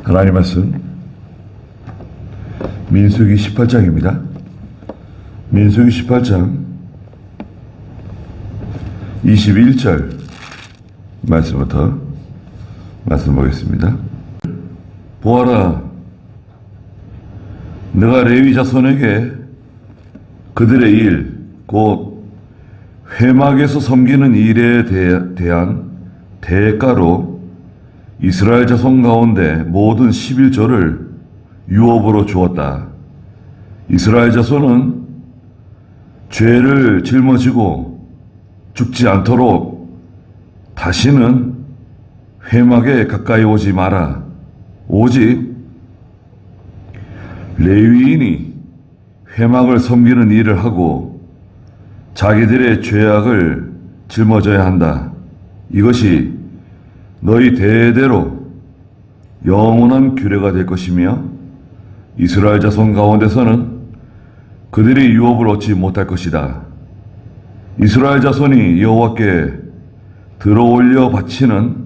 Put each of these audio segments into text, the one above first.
하나님 말씀 민수기 18장입니다. 민수기 18장 21절 말씀부터 말씀 보겠습니다. 보아라, 내가 레위 자손에게 그들의 일, 곧 회막에서 섬기는 일에 대한 대가로 이스라엘 자손 가운데 모든 11조를 유업으로 주었다. 이스라엘 자손은 죄를 짊어지고 죽지 않도록 다시는 회막에 가까이 오지 마라. 오직 레위인이 회막을 섬기는 일을 하고 자기들의 죄악을 짊어져야 한다. 이것이 너희 대대로 영원한 규례가 될 것이며 이스라엘 자손 가운데서는 그들이 유업을 얻지 못할 것이다. 이스라엘 자손이 여호와께 들어올려 바치는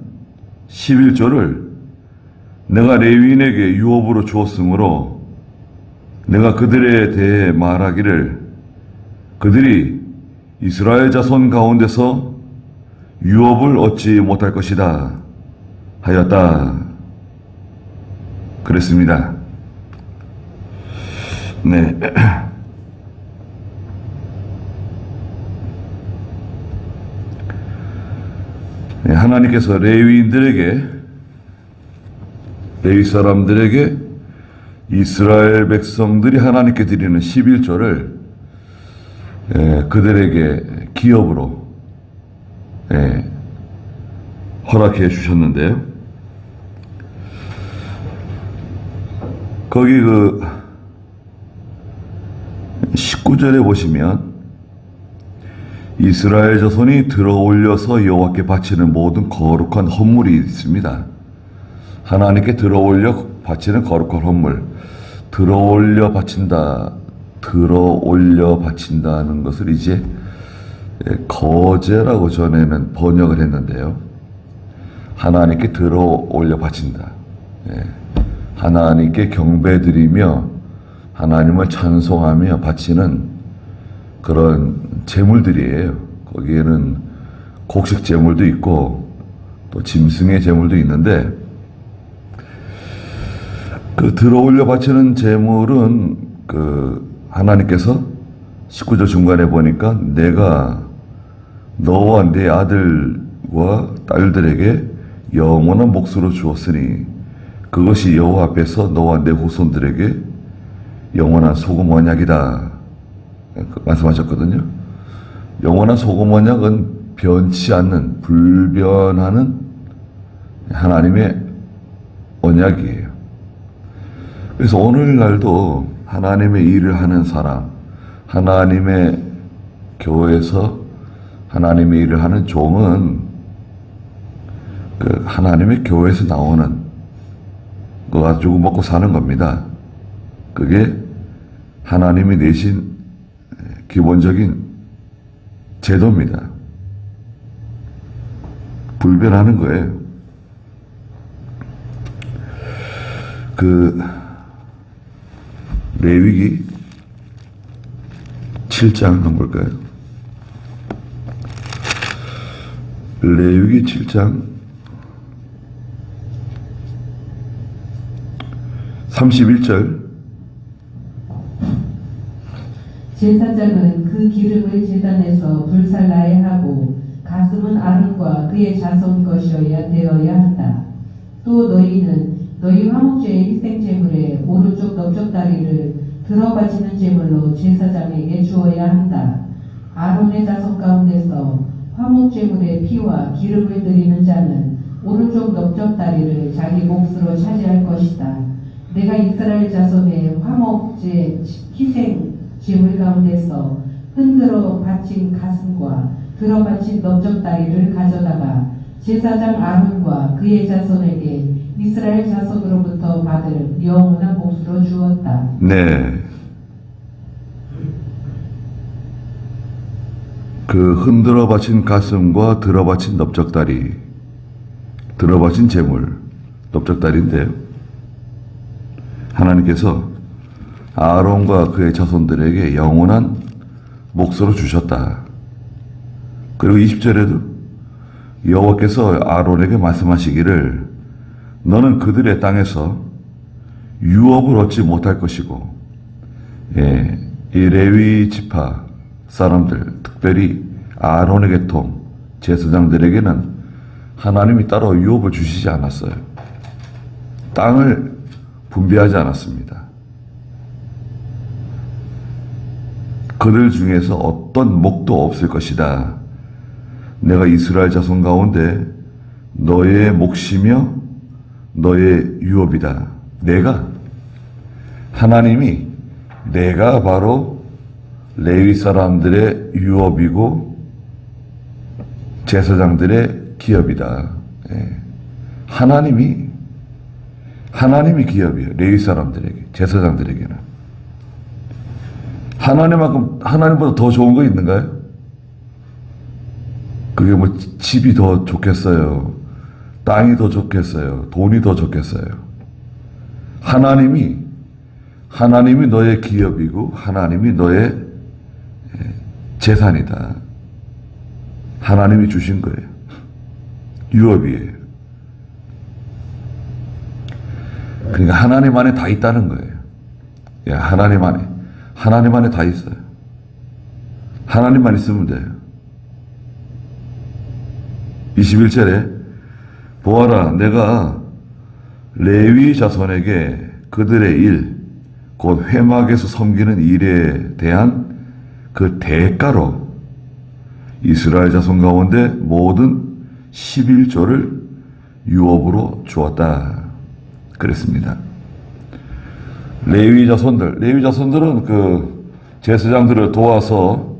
11조를 내가 레위인에게 유업으로 주었으므로 내가 그들에 대해 말하기를 그들이 이스라엘 자손 가운데서 유업을 얻지 못할 것이다 하였다. 그랬습니다. 네. 네, 하나님께서 레위 사람들에게 이스라엘 백성들이 하나님께 드리는 11조를 그들에게 기업으로 허락해 주셨는데요. 거기 19절에 보시면 이스라엘 자손이 들어올려서 여호와께 바치는 모든 거룩한 헌물이 있습니다. 하나님께 들어올려 바치는 거룩한 헌물. 들어올려 바친다는 것을 이제 거제라고 전에는 번역을 했는데요. 하나님께 들어올려 바친다. 하나님께 경배드리며 하나님을 찬송하며 바치는 그런 제물들이에요. 거기에는 곡식 제물도 있고 또 짐승의 제물도 있는데 그 들어올려 바치는 제물은 하나님께서 19절 중간에 보니까 내가 너와 네 아들과 딸들에게 영원한 몫으로 주었으니 그것이 여호와 앞에서 너와 내 후손들에게 영원한 소금 언약이다 말씀하셨거든요. 영원한 소금 언약은 변치 않는 불변하는 하나님의 언약이에요. 그래서 오늘날도 하나님의 일을 하는 사람, 하나님의 교회에서 하나님의 일을 하는 종은 하나님의 교회에서 나오는 거 가지고 먹고 사는 겁니다. 그게 하나님이 내신 기본적인 제도입니다. 불변하는 거예요. 레위기 7장 한번 볼까요? 레위기 7장 31절 제사장은 그 기름을 제단에서 불살라야 하고 가슴은 아론과 그의 자손 것이어야 되어야 한다. 또 너희는 너희 화목제의 희생제물의 오른쪽 넓적다리를 들어바치는 제물로 제사장에게 주어야 한다. 아론의 자손 가운데서 화목제물의 피와 기름을 드리는 자는 오른쪽 넓적다리를 자기 몫으로 차지할 것이다. 내가 이스라엘 자손의 화목제 희생제물 가운데서 흔들어 바친 가슴과 들어바친 넓적다리를 가져다가 제사장 아론과 그의 자손에게 이스라엘 자손으로부터 받을 영원한 몫으로 주었다. 네. 흔들어 바친 가슴과 들어 바친 넓적다리, 들어 바친 재물, 넓적다리인데요. 하나님께서 아론과 그의 자손들에게 영원한 몫으로 주셨다. 그리고 20절에도 여호와께서 아론에게 말씀하시기를 너는 그들의 땅에서 유업을 얻지 못할 것이고, 이 레위 지파 사람들, 특별히 아론의 계통 제사장들에게는 하나님이 따로 유업을 주시지 않았어요. 땅을 분배하지 않았습니다. 그들 중에서 어떤 목도 없을 것이다. 내가 이스라엘 자손 가운데 너의 몫이며 너의 유업이다. 하나님이 내가 바로 레위 사람들의 유업이고 제사장들의 기업이다. 하나님이 기업이에요. 레위 사람들에게, 제사장들에게는. 하나님보다 더 좋은 거 있는가요? 그게 뭐 집이 더 좋겠어요? 땅이 더 좋겠어요? 돈이 더 좋겠어요? 하나님이 너의 기업이고 하나님이 너의 재산이다. 하나님이 주신 거예요. 유업이에요. 그러니까 하나님 안에 다 있다는 거예요. 하나님 안에 다 있어요. 하나님만 있으면 돼요. 21절에 보아라, 내가 레위 자손에게 그들의 일, 곧 회막에서 섬기는 일에 대한 그 대가로 이스라엘 자손 가운데 모든 11조를 유업으로 주었다. 그랬습니다. 레위 자손들은 그 제사장들을 도와서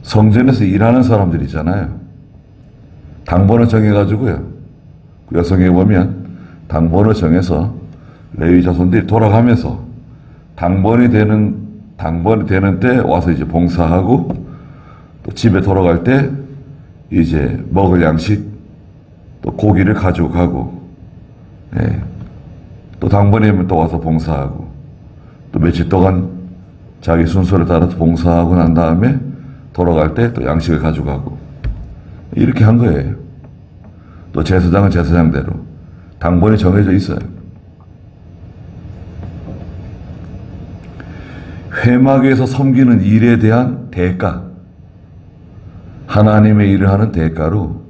성전에서 일하는 사람들이잖아요. 당번을 정해가지고요. 구약성경에 보면 당번을 정해서 레위 자손들이 돌아가면서 당번이 되는 때 와서 이제 봉사하고, 또 집에 돌아갈 때 이제 먹을 양식, 또 고기를 가지고 가고, 또 당번이면 또 와서 봉사하고, 또 며칠 동안 자기 순서를 따라서 봉사하고 난 다음에 돌아갈 때 또 양식을 가져가고, 이렇게 한 거예요. 또 제사장은 제사장대로 당번이 정해져 있어요. 회막에서 섬기는 일에 대한 대가, 하나님의 일을 하는 대가로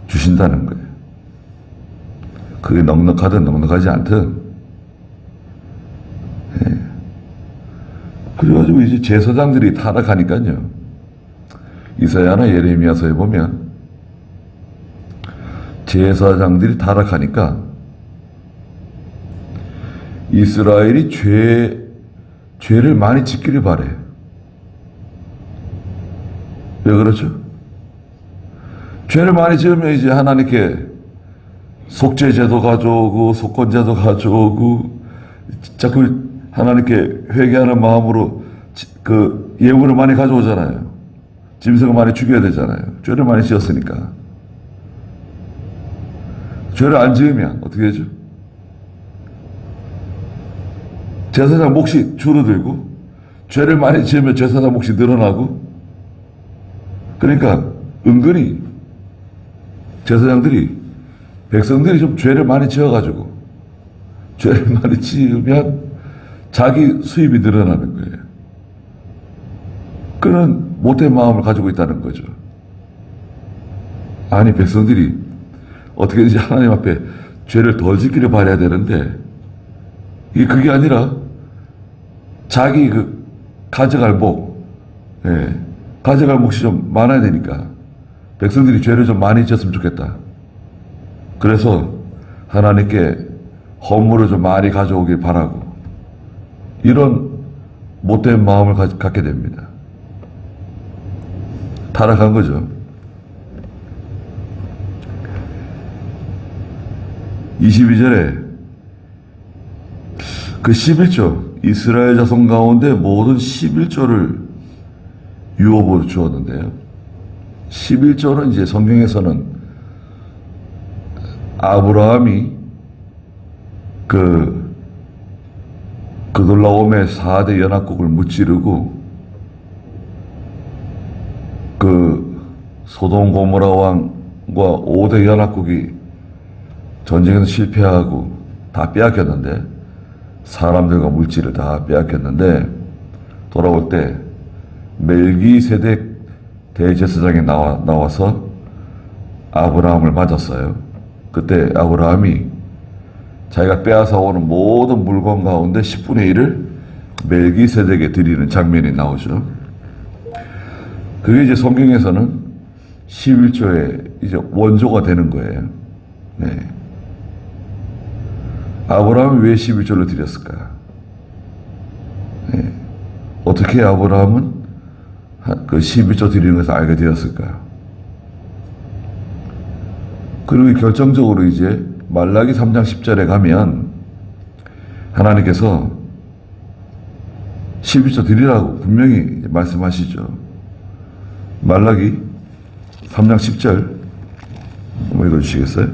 주신다는 거예요. 그게 넉넉하든 넉넉하지 않든. 그래가지고 이제 제사장들이 타락하니까요. 이사야나 예레미야서에 보면 제사장들이 타락하니까 이스라엘이 죄를 많이 짓기를 바래요. 왜 그렇죠? 죄를 많이 지으면 이제 하나님께 속죄제도 가져오고 속건제도 가져오고 자꾸 하나님께 회개하는 마음으로 그 예물을 많이 가져오잖아요. 짐승을 많이 죽여야 되잖아요. 죄를 많이 지었으니까. 죄를 안 지으면 어떻게 되죠? 제사장 몫이 줄어들고, 죄를 많이 지으면 제사장 몫이 늘어나고, 그러니까 은근히 제사장들이, 백성들이 좀 죄를 많이 지어가지고, 죄를 많이 지으면 자기 수입이 늘어나는 거예요. 그는 못된 마음을 가지고 있다는 거죠. 아니, 백성들이 어떻게든지 하나님 앞에 죄를 덜 짓기를 바라야 되는데, 그게 아니라 자기 가져갈 몫, 가져갈 몫이 좀 많아야 되니까 백성들이 죄를 좀 많이 지었으면 좋겠다. 그래서 하나님께 헌물을 좀 많이 가져오길 바라고, 이런 못된 마음을 갖게 됩니다. 타락한 거죠. 22절에 그 11조, 이스라엘 자손 가운데 모든 11조를 유업으로 주었는데요. 11조는 이제 성경에서는 아브라함이 그돌라오메 4대 연합국을 무찌르고 소돔 고모라 왕과 5대 연합국이 전쟁에서 실패하고 다 빼앗겼는데, 사람들과 물질을 다 빼앗겼는데, 돌아올 때 멜기세덱 대제사장이 나와서 아브라함을 맞았어요. 그때 아브라함이 자기가 빼앗아 오는 모든 물건 가운데 10분의 1을 멜기세덱에 드리는 장면이 나오죠. 그게 이제 성경에서는 11조의 이제 원조가 되는 거예요. 네. 아브라함이 왜 11조를 드렸을까? 네. 어떻게 아브라함은 그 11조 드리는 것을 알게 되었을까? 그리고 결정적으로 이제 말라기 3장 10절에 가면 하나님께서 11조 드리라고 분명히 말씀하시죠. 말라기 3장 10절 한번 읽어주시겠어요?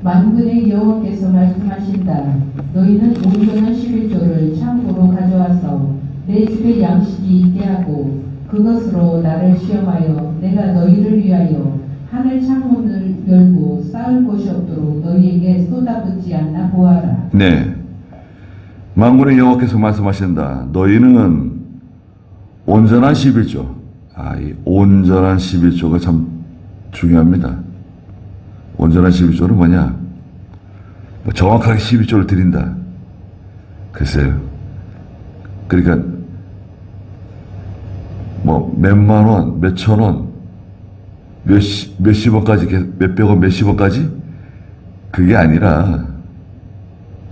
만군의 여호와께서 말씀하신다. 너희는 온전한 11조를 창고로 가져와서 내 집에 양식이 있게 하고 그것으로 나를 시험하여 내가 너희를 위하여 하늘 창문을 열고 쌓을 곳이 없도록 너희에게 쏟아붓지 않나 보아라. 네. 만군의 여호와께서 말씀하신다. 너희는 온전한 11조. 이 온전한 11조가 참 중요합니다. 온전한 11조는 뭐냐? 정확하게 11조를 드린다. 글쎄요. 그러니까 몇만 원, 몇천 원, 몇십 원까지, 몇백 원, 몇십 원까지? 그게 아니라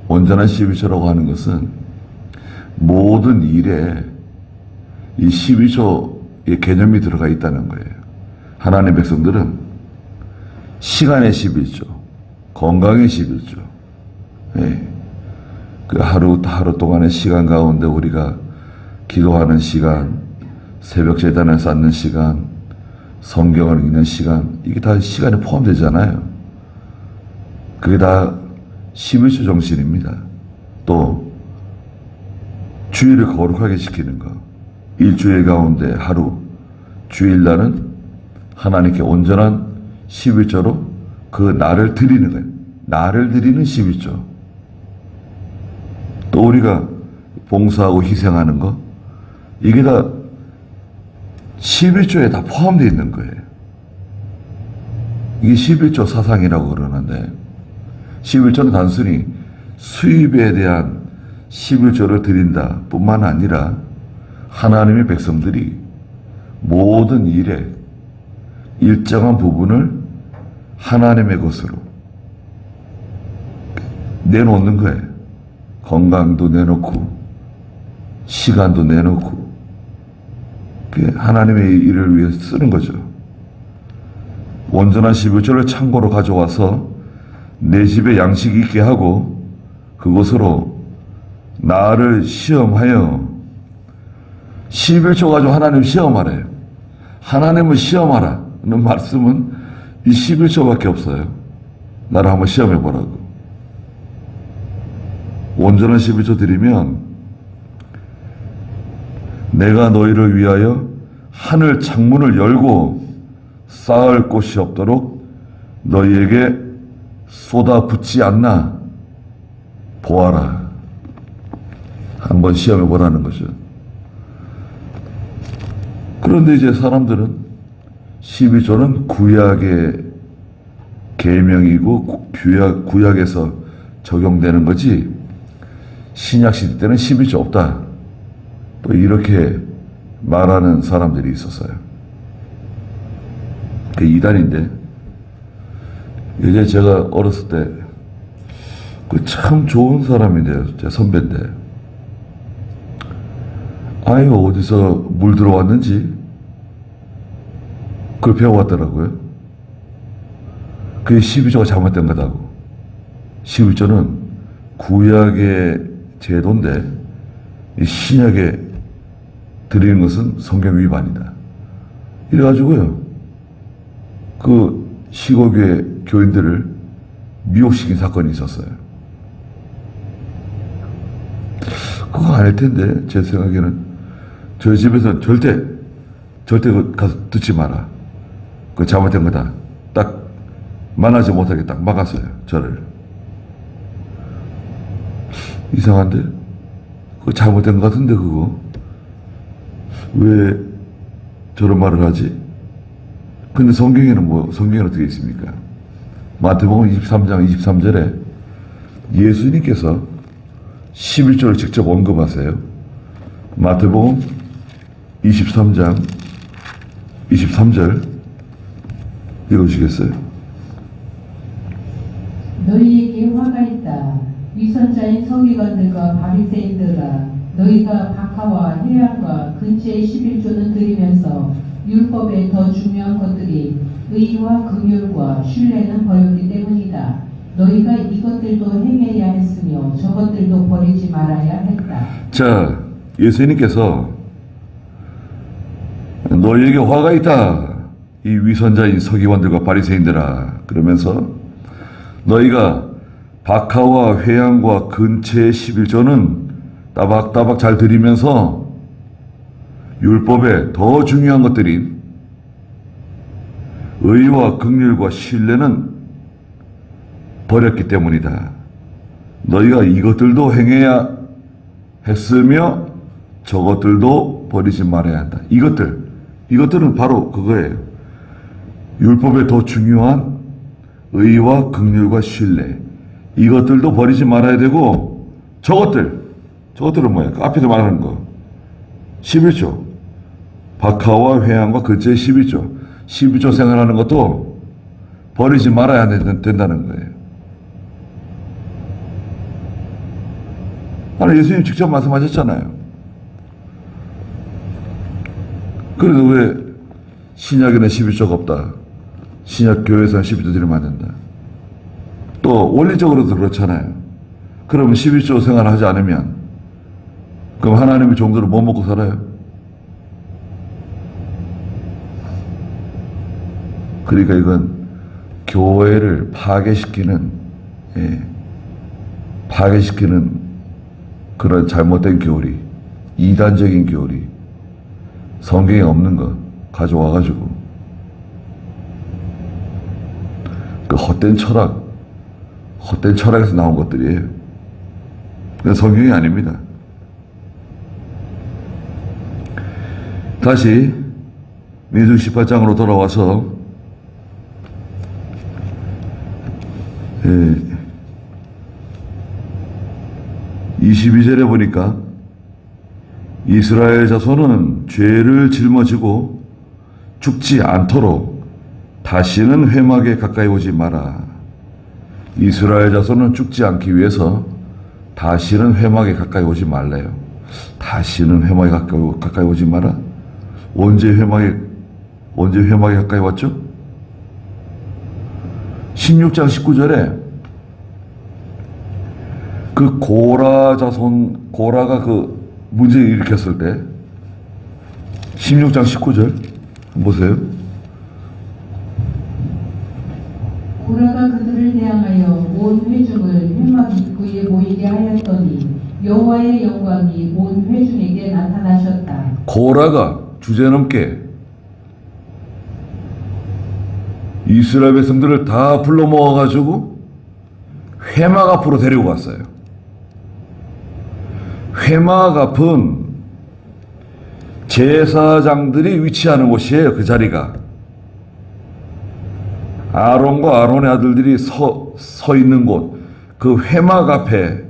온전한 11조라고 하는 것은 모든 일에 이 12조의 개념이 들어가 있다는 거예요. 하나님의 백성들은 시간의 11조, 건강의 11조, 예. 그 하루 동안의 시간 가운데 우리가 기도하는 시간, 새벽 제단을 쌓는 시간, 성경을 읽는 시간, 이게 다 시간에 포함되잖아요. 그게 다 11조 정신입니다. 또 주일을 거룩하게 지키는 것, 일주일 가운데 하루, 주일날은 하나님께 온전한 11조로 그 날을 드리는 거예요. 날을 드리는 11조. 또 우리가 봉사하고 희생하는 것, 이게 다 11조에 다 포함되어 있는 거예요. 이게 11조 사상이라고 그러는데, 11조는 단순히 수입에 대한 11조를 드린다 뿐만 아니라 하나님의 백성들이 모든 일에 일정한 부분을 하나님의 것으로 내놓는 거예요. 건강도 내놓고 시간도 내놓고 하나님의 일을 위해 쓰는 거죠. 온전한 11조를 창고로 가져와서 내 집에 양식이 있게 하고 그것으로 나를 시험하여 11조 가지고 하나님 시험하래요. 하나님을 시험하라는 말씀은 이 11조밖에 없어요. 나를 한번 시험해보라고. 온전한 11조 드리면 내가 너희를 위하여 하늘 창문을 열고 쌓을 곳이 없도록 너희에게 쏟아붓지 않나 보아라. 한번 시험해보라는 거죠. 그런데 이제 사람들은 12조는 구약의 계명이고 구약에서 적용되는 거지 신약 시대 때는 12조 없다. 또 이렇게 말하는 사람들이 있었어요. 그 이단인데 예전에 제가 어렸을 때 그 참 좋은 사람인데요. 제 선배인데 아유 어디서 물 들어왔는지 그걸 배워왔더라고요. 그게 12조가 잘못된 거다고. 11조는 구약의 제도인데 이 신약에 드리는 것은 성경 위반이다. 이래가지고요. 그 시골교회 교인들을 미혹시킨 사건이 있었어요. 그거 아닐 텐데, 제 생각에는. 저희 집에서는 절대 그거 가서 듣지 마라. 그거 잘못된 거다. 딱 만나지 못하게 딱 막았어요, 저를. 이상한데? 그거 잘못된 것 같은데, 그거. 왜 저런 말을 하지? 근데 성경에는 어떻게 있습니까? 마태복음 23장 23절에 예수님께서 11조를 직접 언급하세요. 마태복음 23장 23절 읽어주시겠어요? 너희에게 화가 있다. 위선자인 서기관들과 바리새인들아, 너희가 박하와 해양과 근처의 11조는 드리면서 율법에 더 중요한 것들이 의와 긍휼과 신뢰는 버렸기 때문이다. 너희가 이것들도 행해야 했으며 저것들도 버리지 말아야 했다. 자, 예수님께서 너희에게 화가 있다. 이 위선자인 서기관들과 바리새인들아. 그러면서 너희가 박하와 회양과 근처의 11조는 따박따박 잘 드리면서 율법에 더 중요한 것들인 의와 긍휼과 신뢰는 버렸기 때문이다. 너희가 이것들도 행해야 했으며 저것들도 버리지 말아야 한다. 이것들은 바로 그거예요. 율법에 더 중요한 의와 긍휼과 신뢰. 이것들도 버리지 말아야 되고 저것들은 뭐예요? 그 앞에서 말하는 거. 11조. 박하와 회양과 근처의 11조. 11조 생활하는 것도 버리지 말아야 된다는 거예요. 아니, 예수님 직접 말씀하셨잖아요. 그래도 왜 신약에는 11조가 없다. 신약 교회에서는 11조 드리면 안 된다. 또 원리적으로도 그렇잖아요. 그러면 11조 생활을 하지 않으면 그럼 하나님의 종들은 뭐 먹고 살아요? 그러니까 이건 교회를 파괴시키는 그런 잘못된 교리, 이단적인 교리, 성경에 없는 거 가져와가지고 그 헛된 철학에서 나온 것들이에요. 그건 성경이 아닙니다. 다시 민수기 18장으로 돌아와서 22절에 보니까 이스라엘 자손은 죄를 짊어지고 죽지 않도록 다시는 회막에 가까이 오지 마라. 이스라엘 자손은 죽지 않기 위해서 다시는 회막에 가까이 오지 말래요. 다시는 회막에 가까이 오지 마라. 언제 회막에 가까이 왔죠? 16장 19절에 그 고라가 그 문제를 일으켰을 때 16장 19절 한번 보세요. 고라가 그들을 대항하여 온 회중을 회막 입구에 모이게 하였더니 여호와의 영광이 온 회중에게 나타나셨다. 고라가 주제넘게 이스라엘 백성들을 다 불러 모아가지고 회막 앞으로 데리고 갔어요. 회막 앞은 제사장들이 위치하는 곳이에요. 그 자리가. 아론과 아론의 아들들이 서 있는 곳, 그 회막 앞에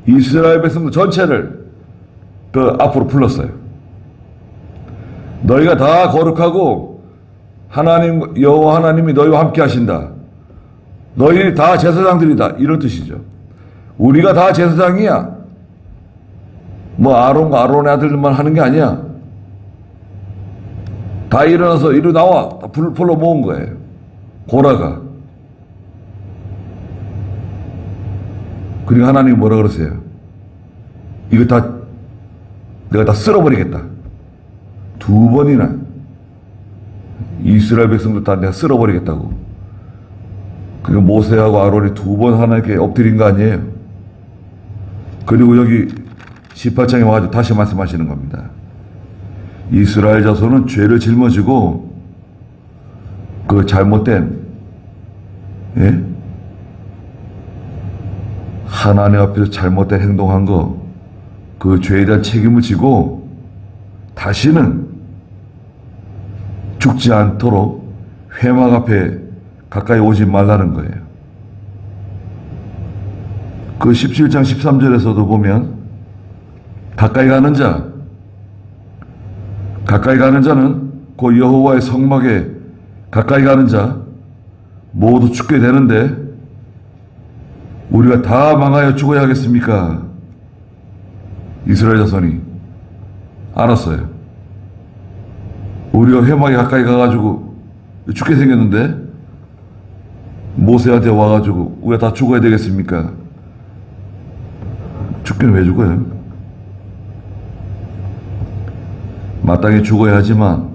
이스라엘 백성들 전체를 그 앞으로 불렀어요. 너희가 다 거룩하고 여호와 하나님이 너희와 함께 하신다. 너희 다 제사장들이다. 이런 뜻이죠. 우리가 다 제사장이야. 뭐 아론과 아론의 아들들만 하는 게 아니야. 다 일어나서 이리 나와. 다 불러 모은 거예요. 고라가. 그리고 하나님이 뭐라 그러세요? 이거 다 내가 다 쓸어버리겠다. 2번이나 이스라엘 백성들 다 내가 쓸어버리겠다고. 그리고 모세하고 아론이 2번 하나님께 엎드린 거 아니에요? 그리고 여기 18장에 와가지고 다시 말씀하시는 겁니다. 이스라엘 자손은 죄를 짊어지고 그 잘못된 하나님 앞에서 잘못된 행동한 거, 그 죄에 대한 책임을 지고 다시는 죽지 않도록 회막 앞에 가까이 오지 말라는 거예요. 그 17장 13절에서도 보면 가까이 가는 자는 그 여호와의 성막에 가까이 가는 자 모두 죽게 되는데 우리가 다 망하여 죽어야 하겠습니까? 이스라엘 자손이 알았어요. 우리가 회막에 가까이 가가지고 죽게 생겼는데 모세한테 와가지고 우리가 다 죽어야 되겠습니까? 죽기는 왜 죽어요? 마땅히 죽어야 하지만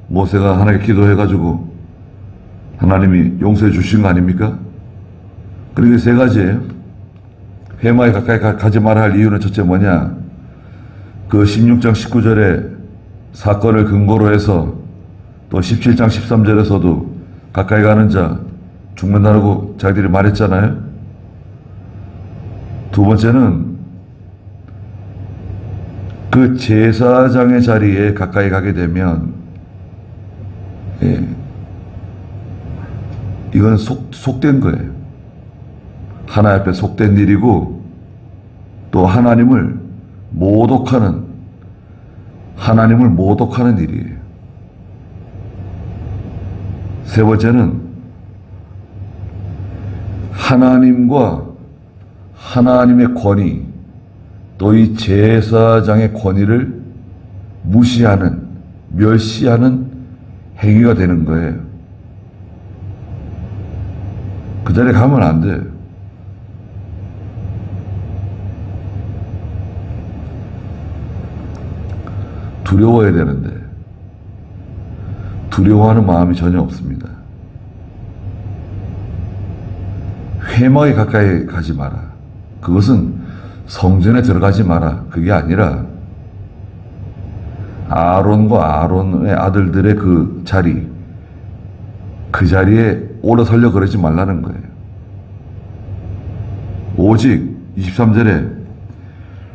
모세가 하나님께 기도해가지고 하나님이 용서해 주신 거 아닙니까? 그러니까 세 가지예요. 회막에 가까이 가지 말아야 할 이유는 첫째 뭐냐? 그 16장 19절에 사건을 근거로 해서 또 17장 13절에서도 가까이 가는 자 죽는다고 자기들이 말했잖아요. 두 번째는 그 제사장의 자리에 가까이 가게 되면 이건 속된 거예요. 하나님 앞에 속된 일이고 또 하나님을 모독하는 일이에요. 세 번째는 하나님과 하나님의 권위 또 이 제사장의 권위를 무시하는, 멸시하는 행위가 되는 거예요. 그 자리에 가면 안 돼요. 두려워야 되는데 두려워하는 마음이 전혀 없습니다. 회막에 가까이 가지 마라. 그것은 성전에 들어가지 마라. 그게 아니라 아론과 아론의 아들들의 그 자리에 오래 설려 그러지 말라는 거예요. 오직 23절에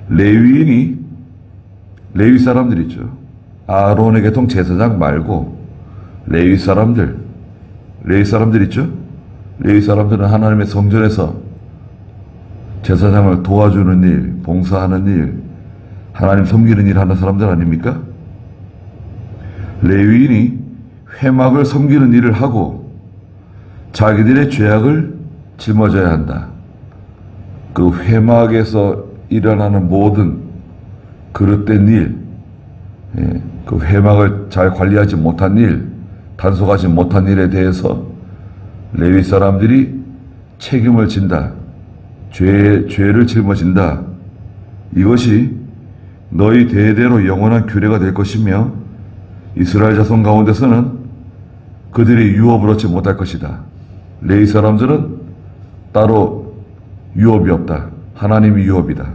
레위 사람들 있죠. 아론의 계통 제사장 말고 레위 사람들 있죠. 레위 사람들은 하나님의 성전에서 제사장을 도와주는 일, 봉사하는 일, 하나님 섬기는 일 하는 사람들 아닙니까? 레위인이 회막을 섬기는 일을 하고 자기들의 죄악을 짊어져야 한다. 그 회막에서 일어나는 모든 그릇된 일, 그 회막을 잘 관리하지 못한 일, 단속하지 못한 일에 대해서 레위 사람들이 책임을 진다. 죄를 짊어진다. 이것이 너희 대대로 영원한 규례가 될 것이며 이스라엘 자손 가운데서는 그들이 유업을 얻지 못할 것이다. 레위 사람들은 따로 유업이 없다. 하나님이 유업이다.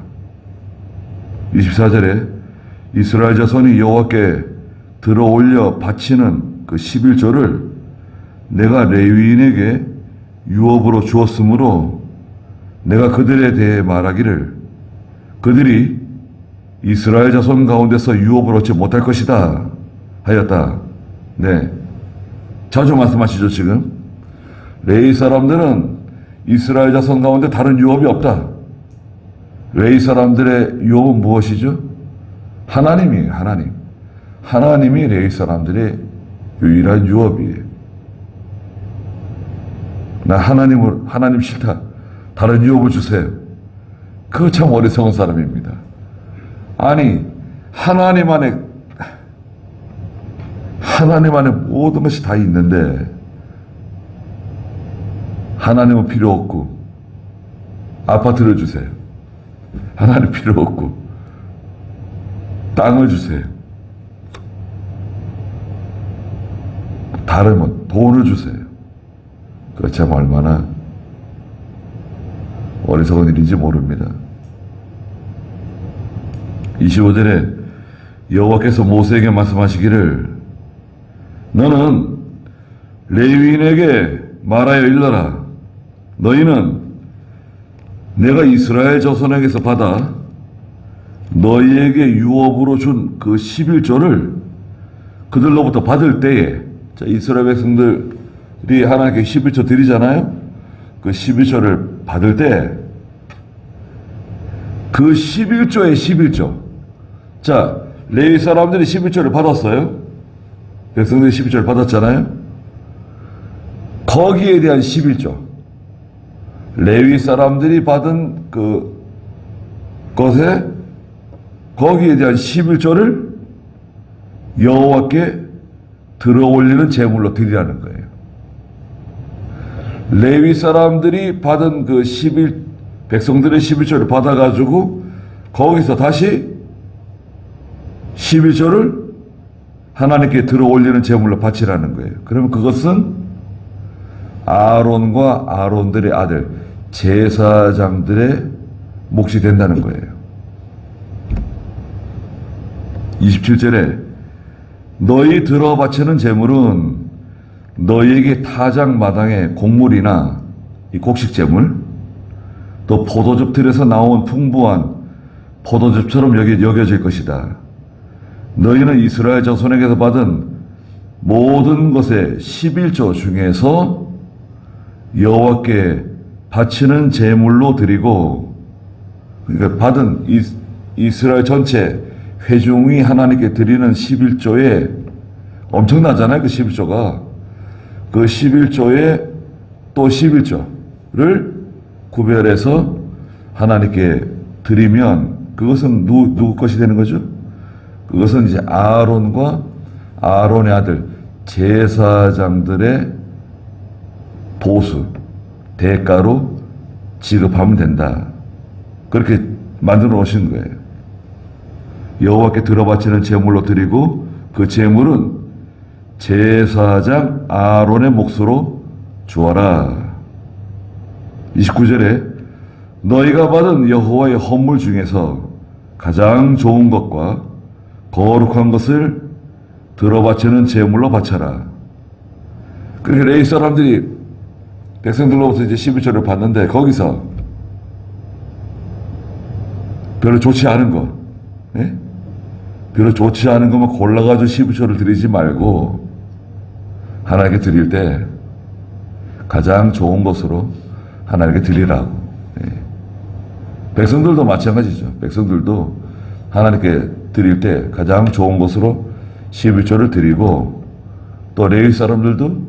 24절에 이스라엘 자손이 여호와께 들어올려 바치는 그 11조를 내가 레위인에게 유업으로 주었으므로 내가 그들에 대해 말하기를 그들이 이스라엘 자손 가운데서 유업을 얻지 못할 것이다 하였다. 네, 자주 말씀하시죠. 지금 레위 사람들은 이스라엘 자손 가운데 다른 유업이 없다. 레위 사람들의 유업은 무엇이죠? 하나님이에요. 하나님이 레위 사람들의 유일한 유업이에요. 나 하나님 싫다. 다른 유업을 주세요. 그거 참 어리석은 사람입니다. 아니, 하나님 안에 모든 것이 다 있는데 하나님은 필요 없고 아파트를 주세요. 하나님 필요 없고 땅을 주세요. 다르면 돈을 주세요. 그거 참 얼마나 어리석은 일인지 모릅니다. 25절에 여호와께서 모세에게 말씀하시기를 너는 레위인에게 말하여 일러라. 너희는 내가 이스라엘 자손에게서 받아 너희에게 유업으로 준 그 11조를 그들로부터 받을 때에, 자, 이스라엘 백성들이 하나님께 11조 드리잖아요. 그 11조를 받을 때 그 11조의 11조. 자, 레위 사람들이 11조를 받았어요. 백성들이 11조를 받았잖아요. 거기에 대한 11조. 레위 사람들이 받은 그 것에 거기에 대한 11조를 여호와께 들어올리는 제물로 드리라는 거예요. 레위 사람들이 받은 그 백성들의 11조를 받아가지고 거기서 다시 11조를 하나님께 들어올리는 제물로 바치라는 거예요. 그러면 그것은 아론과 아론들의 아들 제사장들의 몫이 된다는 거예요. 27절에 너희 들어 바치는 제물은 너희에게 타작 마당의 곡물이나 이 곡식 제물, 또 포도즙 틀에서 나온 풍부한 포도즙처럼 여겨질 것이다. 너희는 이스라엘 자손에게서 받은 모든 것의 11조 중에서 여호와께 바치는 제물로 드리고, 그러니까 받은 이스라엘 전체 회중이 하나님께 드리는 11조에 엄청나잖아요. 그 11조가. 그 11조에 또 11조를 구별해서 하나님께 드리면 그것은 누구 것이 되는 거죠? 그것은 이제 아론과 아론의 아들 제사장들의 보수, 대가로 지급하면 된다. 그렇게 만들어 놓으신 거예요. 여호와께 들어바치는 제물로 드리고 그 제물은 제사장 아론의 몫으로 주어라. 29절에 너희가 받은 여호와의 헌물 중에서 가장 좋은 것과 거룩한 것을 들어바치는 제물로 바쳐라. 그러니까 레위 사람들이 백성들로부터 이제 11조를 받는데 거기서 별로 좋지 않은 거, 예? 별로 좋지 않은 것만 골라가지고 11조를 드리지 말고 하나님께 드릴 때 가장 좋은 것으로 하나님께 드리라고. 예. 백성들도 마찬가지죠. 백성들도 하나님께 드릴 때 가장 좋은 것으로 11조를 드리고, 또 레위 사람들도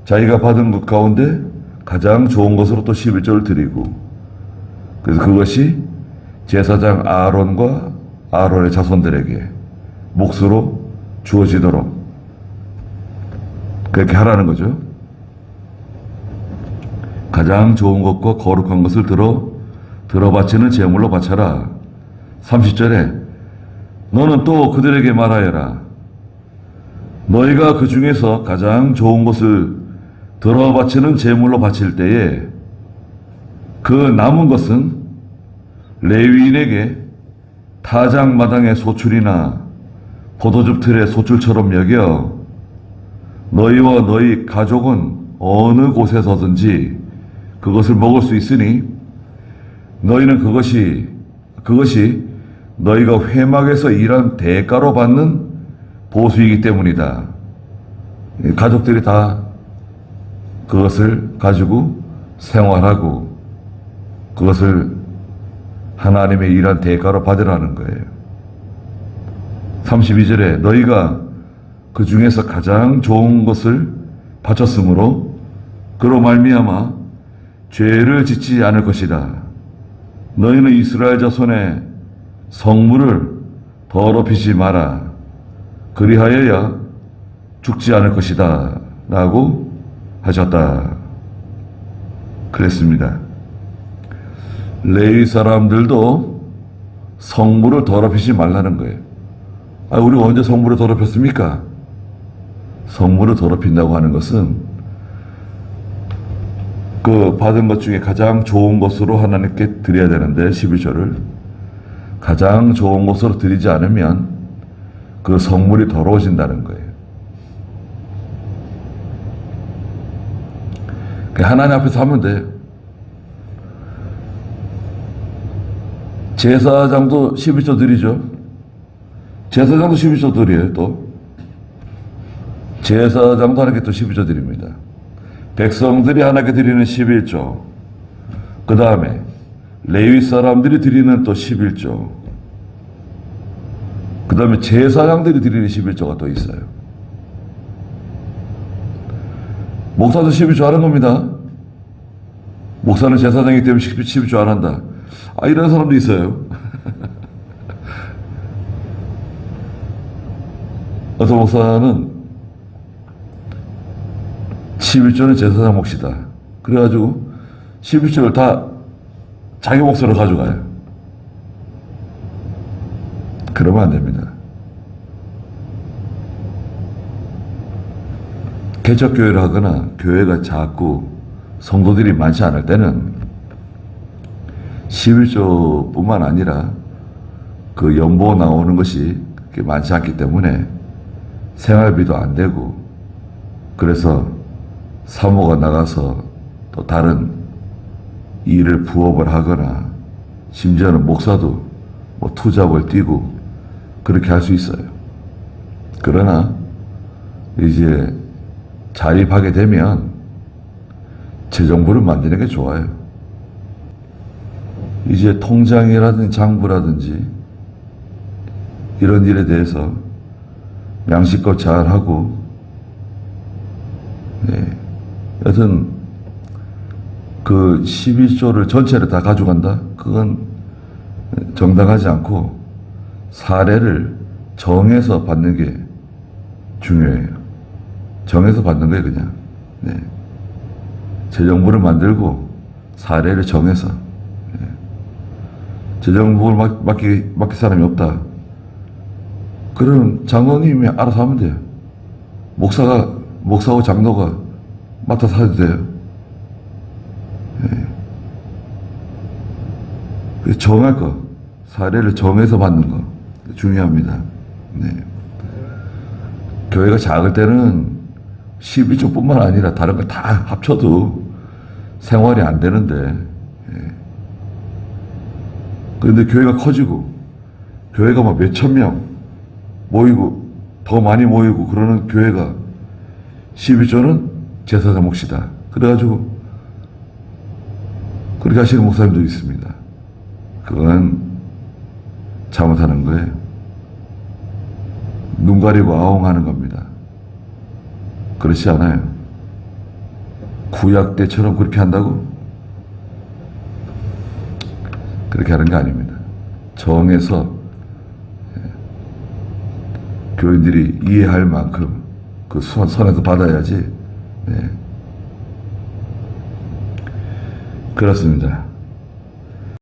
자기가 받은 것 가운데 가장 좋은 것으로 또 11조를 드리고, 그래서 그것이 제사장 아론과 아론의 자손들에게 몫으로 주어지도록 그렇게 하라는 거죠. 가장 좋은 것과 거룩한 것을 들어바치는 제물로 바쳐라. 30절에 너는 또 그들에게 말하여라. 너희가 그 중에서 가장 좋은 것을 들어바치는 제물로 바칠 때에 그 남은 것은 레위인에게 타작 마당의 소출이나 포도즙 틀의 소출처럼 여겨 너희와 너희 가족은 어느 곳에서든지 그것을 먹을 수 있으니 너희는 그것이 너희가 회막에서 일한 대가로 받는 보수이기 때문이다. 가족들이 다 그것을 가지고 생활하고 그것을 하나님의 일한 대가로 받으라는 거예요. 32절에 너희가 그 중에서 가장 좋은 것을 바쳤으므로 그로 말미암아 죄를 짓지 않을 것이다. 너희는 이스라엘 자손의 성물을 더럽히지 마라. 그리하여야 죽지 않을 것이다. 라고 하셨다. 그랬습니다. 레위 사람들도 성물을 더럽히지 말라는 거예요. 우리 언제 성물을 더럽혔습니까? 성물을 더럽힌다고 하는 것은 그 받은 것 중에 가장 좋은 것으로 하나님께 드려야 되는데 11조를 가장 좋은 곳으로 드리지 않으면 그 성물이 더러워진다는 거예요. 하나님 앞에서 하면 돼요. 제사장도 11조 드리죠. 제사장도 11조 드려요, 또. 제사장도 하나님께 또 11조 드립니다. 백성들이 하나님께 드리는 11조. 그 다음에 레위 사람들이 드리는 또 11조. 그 다음에 제사장들이 드리는 11조가 또 있어요. 목사도 11조 하는 겁니다. 목사는 제사장이기 때문에 11조 안 한다. 이런 사람도 있어요. 어떤 목사는 11조는 제사장 몫이다. 그래가지고 11조를 다 자기 몫으로 가져가요. 그러면 안 됩니다. 개척교회를 하거나 교회가 작고 성도들이 많지 않을 때는 11조뿐만 아니라 그 연보 나오는 것이 그렇게 많지 않기 때문에 생활비도 안 되고, 그래서 사모가 나가서 또 다른 일을 부업을 하거나 심지어는 목사도 뭐 투잡을 뛰고 그렇게 할 수 있어요. 그러나 이제 자립하게 되면 재정부를 만드는 게 좋아요. 이제 통장이라든지 장부라든지 이런 일에 대해서 양식껏 잘하고, 여튼 그 11조를 전체를 다 가져간다? 그건 정당하지 않고 사례를 정해서 받는 게 중요해요. 정해서 받는 거예요, 그냥. 재정부를 만들고 사례를 정해서. 재정부를 맡길 사람이 없다. 그럼 장로님이 알아서 하면 돼요. 목사하고 장로가 맡아서 해도 돼요. 정할 거, 사례를 정해서 받는 거 중요합니다. 교회가 작을 때는 11조뿐만 아니라 다른 거 다 합쳐도 생활이 안 되는데, 그런데 교회가 커지고 교회가 막 몇천 명 모이고 더 많이 모이고 그러는 교회가 11조는 제사장 몫이다. 그래가지고 그렇게 하시는 목사님도 있습니다. 그건 잘못하는 거예요. 눈 가리고 아웅하는 겁니다. 그렇지 않아요. 구약 때처럼 그렇게 한다고? 그렇게 하는 게 아닙니다. 정해서 교인들이 이해할 만큼 그 선에서 받아야지. 그렇습니다.